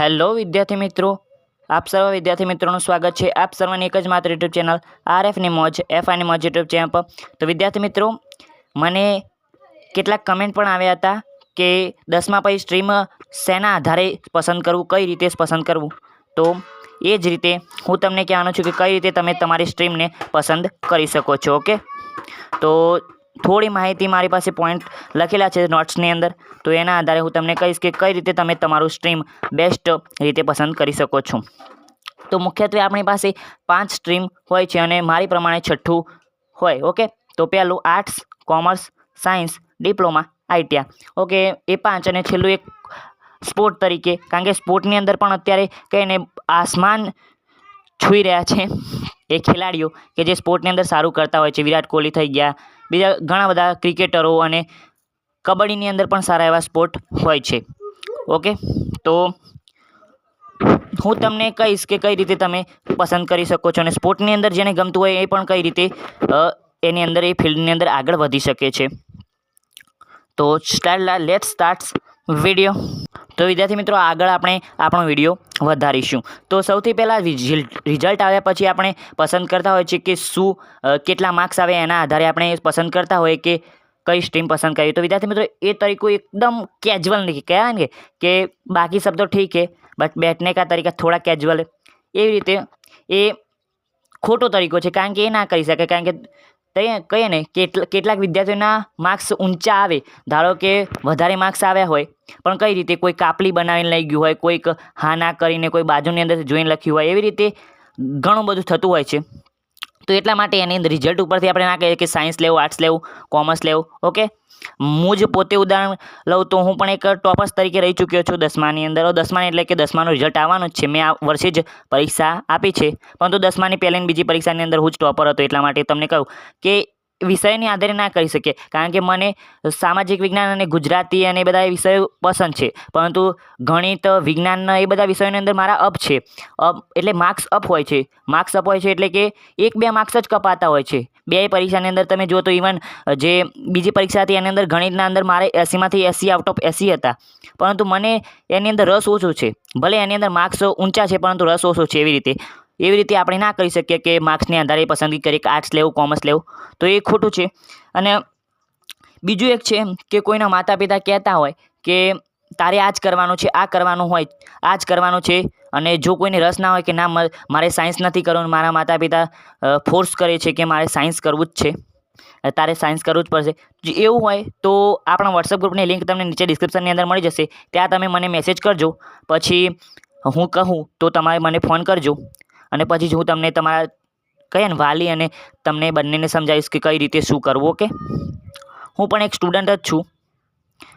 Hello વિદ્યાર્થી મિત્રો, આપ સર્વ વિદ્યાર્થી મિત્રોનું સ્વાગત છે આપ સર્વની એક જ માત્ર યુટ્યુબ ચેનલ આરએફની મોજ એફઆઈની મોજ યુટ્યુબ ચેનલ પર। તો વિદ્યાર્થી મિત્રો, મને કેટલાક કમેન્ટ પણ આવ્યા હતા કે 10મા પછી સ્ટ્રીમ શેના આધારે પસંદ કરવું, કઈ રીતે પસંદ કરવું। તો એ જ રીતે હું તમને કહેવાનો છું કે કઈ રીતે તમે તમારી સ્ટ્રીમને પસંદ કરી શકો છો। ઓકે, તો થોડી માહિતી મારી પાસે પોઈન્ટ લખેલા છે નોટ્સની અંદર, તો એના આધારે હું તમને કહીશ કે કઈ રીતે તમે તમારું સ્ટ્રીમ બેસ્ટ રીતે પસંદ કરી શકો છો। તો મુખ્યત્વે આપણી પાસે 5 સ્ટ્રીમ હોય છે અને મારી પ્રમાણે છઠ્ઠું હોય। ઓકે, તો પહેલું arts, commerce, science, diploma, ITI. Okay, એ 5 અને છેલ્લું એક સ્પોર્ટ તરીકે, કારણ કે સ્પોર્ટની અંદર પણ અત્યારે કહીને આસમાન છૂઈ રહ્યા છે એ ખેલાડીઓ કે જે સ્પોર્ટની અંદર સારું કરતા હોય છે। વિરાટ કોહલી થઈ ગયા, બીજા ઘણા બધા ક્રિકેટરો, અને કબડ્ડીની અંદર પણ સારા એવા સ્પોર્ટ હોય છે। ઓકે, તો હું તમને કહીશ કે કઈ રીતે તમે પસંદ કરી શકો છો, અને સ્પોર્ટની અંદર જેને ગમતું હોય એ પણ કઈ રીતે એની અંદર એ ફિલ્ડની અંદર આગળ વધી શકે છે। તો લેટ્સ સ્ટાર્ટ વિડીયો। તો વિદ્યાર્થી મિત્રો, આગળ આપણે આપણો વિડીયો વધારીશું। તો સૌથી પહેલાં રિઝલ્ટ આવ્યા પછી આપણે પસંદ કરતા હોય છે કે શું કેટલા માર્ક્સ આવે, એના આધારે આપણે પસંદ કરતા હોય કે કઈ સ્ટ્રીમ પસંદ કરવી। તો વિદ્યાર્થી મિત્રો, એ તરીકો એકદમ કેજ્યુઅલ નહીં કહેવાય ને કે બાકી શબ્દો ઠીક है बट बैठने का तरीका थोड़ा कैजुअल है, એવી રીતે એ ખોટો તરીકો છે, કારણ કે એ ના કરી શકે। કારણ કે કહીએ ને કેટલાક વિદ્યાર્થીઓના માર્ક્સ ઊંચા આવે, ધારો કે વધારે માર્ક્સ આવ્યા હોય પણ કઈ રીતે કોઈ કાપલી બનાવીને લઈ ગયું હોય, કોઈક હા ના કરીને કોઈ બાજુની અંદર જોઈને લખ્યું હોય, એવી રીતે ઘણું બધું થતું હોય છે। તો એટલા માટે એની અંદર રિઝલ્ટ ઉપરથી આપણે ના કહીએ કે સાયન્સ લેવું, આર્ટ્સ લેવું, કોમર્સ લેવું। ઓકે, હું જ પોતે ઉદાહરણ લઉં તો હું પણ એક ટોપર્સ તરીકે રહી ચૂક્યો છું 10માની અંદર। 10માની એટલે કે 10માનું રિઝલ્ટ આવવાનું જ છે, મેં આ વર્ષે જ પરીક્ષા આપી છે, પરંતુ 10માની પહેલી અને બીજી પરીક્ષાની અંદર હું જ ટોપર હતો। એટલા માટે તમને કહું કે વિષયની આધારે ના કરી શકીએ, કારણ કે મને સામાજિક વિજ્ઞાન અને ગુજરાતી અને એ બધા વિષયો પસંદ છે, પરંતુ ગણિત, વિજ્ઞાન એ બધા વિષયોની અંદર મારા અપ છે। એટલે માર્ક્સ અપ હોય છે, માર્ક્સ અપ હોય છે એટલે કે 1-2 માર્ક્સ જ કપાતા હોય છે। બે પરીક્ષાની અંદર તમે જુઓ તો ઇવન જે બીજી પરીક્ષા હતી એની અંદર ગણિતના અંદર મારે 80માંથી 80 આઉટ ઓફ 80 હતા, પરંતુ મને એની અંદર રસ ઓછો છે। ભલે એની અંદર માર્ક્સ ઊંચા છે પરંતુ રસ ઓછો છે। એવી રીતે આપણે ના કરી શકીએ કે માર્ક્સની આધારે પસંદગી કરીએ કે આર્ટ્સ લેવું, કોમર્સ લેવું, તો એ ખોટું છે। અને બીજું એક છે કે કોઈના માતા પિતા કહેતા હોય કે તારે આ જ કરવાનું છે, આ કરવાનું હોય, આ જ કરવાનું છે, અને જો કોઈને રસ ના હોય કે ના મારે સાયન્સ નથી કરવું, મારા માતા પિતા ફોર્સ કરે છે કે મારે સાયન્સ કરવું જ છે, તારે સાયન્સ કરવું જ પડશે, જો એવું હોય તો આપણા વોટ્સઅપ ગ્રુપની લિંક તમને નીચે ડિસ્ક્રિપ્શનની અંદર મળી જશે, ત્યાં તમે મને મેસેજ કરજો, પછી હું કહું તો તમારે મને ફોન કરજો, અને પછી જ હું તમને તમારા કહીએ ને વાલી અને તમને બંનેને સમજાવીશ કે કઈ રીતે શું કરવું। ઓકે, હું પણ એક સ્ટુડન્ટ જ છું,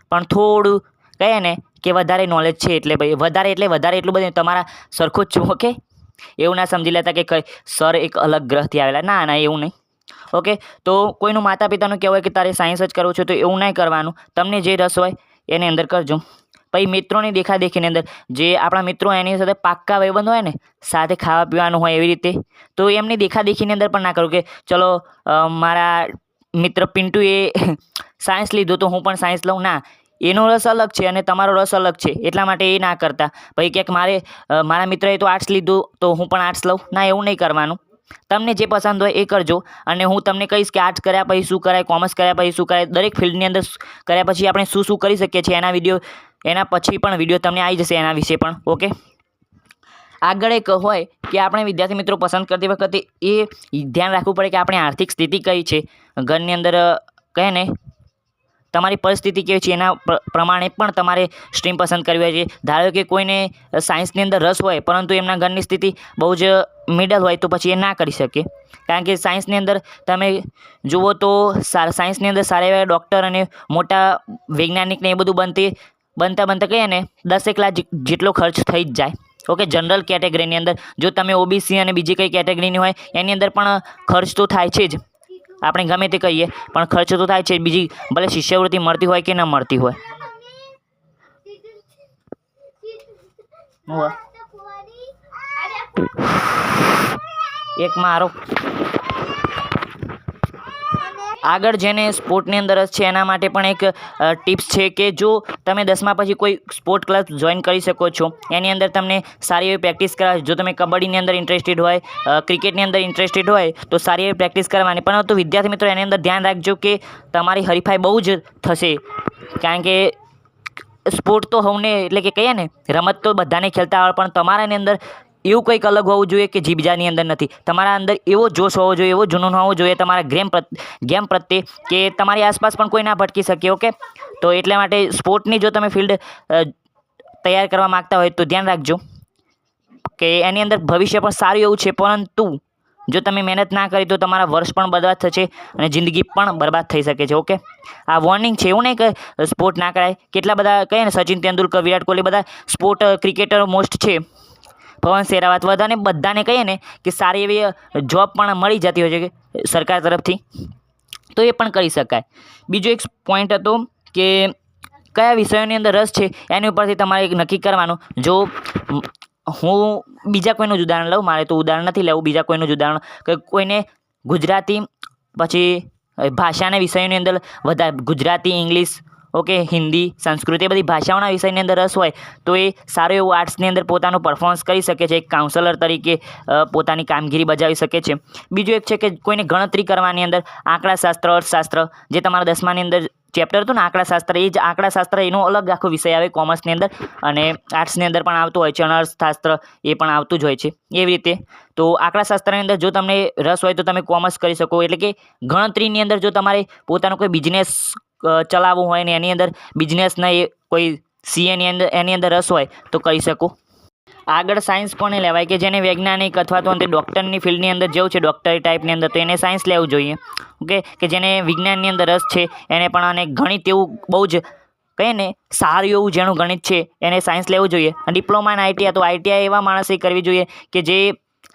પણ થોડું કહીએ ને કે વધારે નોલેજ છે, એટલે ભાઈ વધારે એટલું બધું તમારા સરખું જ છું। ઓકે, એવું ના સમજી લેતા કે સર એક અલગ ગ્રહથી આવેલા, ના એવું નહીં। ઓકે, તો કોઈનું માતા પિતાનું કહેવું હોય કે તારે સાયન્સ જ કરવું છે, તો એવું નહીં કરવાનું, તમને જે રસ હોય એની અંદર કરજો। પછી મિત્રોની દેખાદેખીની અંદર જે આપણા મિત્રો એની સાથે પાક્કા ભાઈબંધ હોય ને, સાથે ખાવા પીવાનું હોય, એવી રીતે તો એમની દેખાદેખીની અંદર પણ ના કરું કે ચલો મારા મિત્ર પિન્ટુએ સાયન્સ લીધું તો હું પણ સાયન્સ લઉં, ના, એનો રસ અલગ છે અને તમારો રસ અલગ છે, એટલા માટે એ ના કરતા। પછી ક્યાંક મારા મિત્રએ તો આર્ટ્સ લીધું તો હું પણ આર્ટ્સ લઉં, ના, એવું નહીં કરવાનું। તમને જે પસંદ હોય એ કરજો, અને હું તમને કહીશ કે આર્ટ્સ કર્યા પછી શું કરાય, કોમર્સ કર્યા પછી શું કરાય, દરેક ફિલ્ડની અંદર કર્યા પછી આપણે શું શું કરી શકીએ છીએ, એના પછી પણ વિડીયો તમને આવી જશે એના વિશે પણ। ઓકે, આગળ એક હોય કે આપણે વિદ્યાર્થી મિત્રો પસંદ કરતી વખતે એ ધ્યાન રાખવું પડે કે આપણી આર્થિક સ્થિતિ કઈ છે, ઘરની અંદર કહે ને તમારી પરિસ્થિતિ કેવી છે, એના પ્રમાણે પણ તમારે સ્ટ્રીમ પસંદ કરવી હોય છે। ધારો કે કોઈને સાયન્સની અંદર રસ હોય પરંતુ એમના ઘરની સ્થિતિ બહુ જ મિડલ હોય, તો પછી એ ના કરી શકે, કારણ કે સાયન્સની અંદર તમે જુઓ તો સાયન્સની અંદર સારા એવા ડૉક્ટર અને મોટા વૈજ્ઞાનિકને એ બધું બનતા કહીએ ને 10 લાખ જેટલો ખર્ચ થઈ જ જાય। ઓકે, જનરલ કેટેગરીની અંદર જો તમે ઓબીસી અને બીજી કઈ કેટેગરીની હોય એની અંદર પણ ખર્ચ તો થાય છે જ, આપણે ગમે તે કહીએ પણ ખર્ચ તો થાય છે, બીજી ભલે શિષ્યવૃત્તિ મળતી હોય કે ન મળતી હોય। એક મારો આગળ જેને સ્પોર્ટની અંદર રસ છે એના માટે પણ એક ટિપ્સ છે કે જો તમે 10મા પછી કોઈ સ્પોર્ટ ક્લાસ જોઈન કરી શકો છો. એની અંદર તમને સારી એવી પ્રેક્ટિસ કરાવે. જો તમે કબડ્ડીની અંદર ઇન્ટરેસ્ટેડ હોય, ક્રિકેટની અંદર ઇન્ટરેસ્ટેડ હોય તો સારી એવી પ્રેક્ટિસ કરવાની. પરંતુ વિદ્યાર્થી મિત્રો એની અંદર ધ્યાન રાખજો કે તમારી હરીફાઈ બહુ જ થશે, કારણ કે સ્પોર્ટ તો હવને એટલે કે કહીએ ને રમત તો બધાને ખેલતા આવડે, પણ તમારાની અંદર એવું કંઈક અલગ હોવું જોઈએ કે જે બીજાની અંદર નથી. તમારા અંદર એવો જોશ હોવો જોઈએ, એવો જુનૂન હોવો જોઈએ તમારા ગેમ પ્રત્યે કે તમારી આસપાસ પણ કોઈ ના ભટકી શકે. ઓકે, તો એટલા માટે સ્પોર્ટની જો તમે ફિલ્ડ તૈયાર કરવા માગતા હોય તો ધ્યાન રાખજો કે એની અંદર ભવિષ્ય પણ સારું એવું છે, પરંતુ જો તમે મહેનત ના કરી તો તમારા વર્ષ પણ બરબાદ થશે અને જિંદગી પણ બરબાદ થઈ શકે છે. ઓકે, આ વોર્નિંગ છે, એવું નહીં કે સ્પોર્ટ ના કરાય. કેટલા બધા કહીએ ને સચિન તેંડુલકર, વિરાટ કોહલી, બધા સ્પોર્ટ ક્રિકેટર મોસ્ટ છે, પવન શેરાવત, બધાને કહીએ ને કે સારી એવી જોબ પણ મળી જતી હોય છે સરકાર તરફથી, તો એ પણ કરી શકાય. બીજો એક પોઈન્ટ હતો કે કયા વિષયોની અંદર રસ છે એની ઉપરથી તમારે એક નક્કી કરવાનું. જો હું બીજા કોઈનું જ ઉદાહરણ લઉં, મારે તો ઉદાહરણ નથી લેવું, બીજા કોઈનું જ ઉદાહરણ, કે કોઈને ગુજરાતી પછી ભાષાના વિષયોની અંદર વધારે ગુજરાતી, ઇંગ્લિશ, ઓકે, હિન્દી, સંસ્કૃત, એ બધી ભાષાઓના વિષયની અંદર રસ હોય તો એ સારું એવું આર્ટ્સની અંદર પોતાનું પરફોર્મન્સ કરી શકે છે, એક કાઉન્સલર તરીકે પોતાની કામગીરી બજાવી શકે છે. બીજું એક છે કે કોઈને ગણતરી કરવાની અંદર આંકડાશાસ્ત્ર, અર્થશાસ્ત્ર, જે તમારા 10માની અંદર ચેપ્ટર હતું ને આંકડાશાસ્ત્ર, એ જ આંકડાશાસ્ત્ર એનો અલગ આખો વિષય આવે કોમર્સની અંદર, અને આર્ટ્સની અંદર પણ આવતું હોય છે, અને અર્થશાસ્ત્ર એ પણ આવતું જ હોય છે. એવી રીતે તો આંકડાશાસ્ત્રની અંદર જો તમને રસ હોય તો તમે કોમર્સ કરી શકો. એટલે કે ગણતરીની અંદર જો તમારે પોતાનો કોઈ બિઝનેસ ચલાવવું હોય ને એની અંદર બિઝનેસના એ કોઈ સીએની અંદર એની અંદર રસ હોય તો કરી શકો. આગળ સાયન્સ કોને લેવાય કે જેને વૈજ્ઞાનિક અથવા તો અંતે ડૉક્ટરની ફિલ્ડની અંદર જવું છે, ડૉક્ટરી ટાઈપની અંદર, તો એને સાયન્સ લેવું જોઈએ. ઓકે, કે જેને વિજ્ઞાનની અંદર રસ છે એને પણ, અને ગણિત એવું બહુ જ કહીએ ને સારું એવું જેનું ગણિત છે એને સાયન્સ લેવું જોઈએ. ડિપ્લોમા અને આઈટીઆઈ, તો આઈટીઆઈ એવા માણસે કરવી જોઈએ કે જે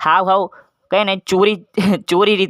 હાવ કહીએ ને ચોરી રીતે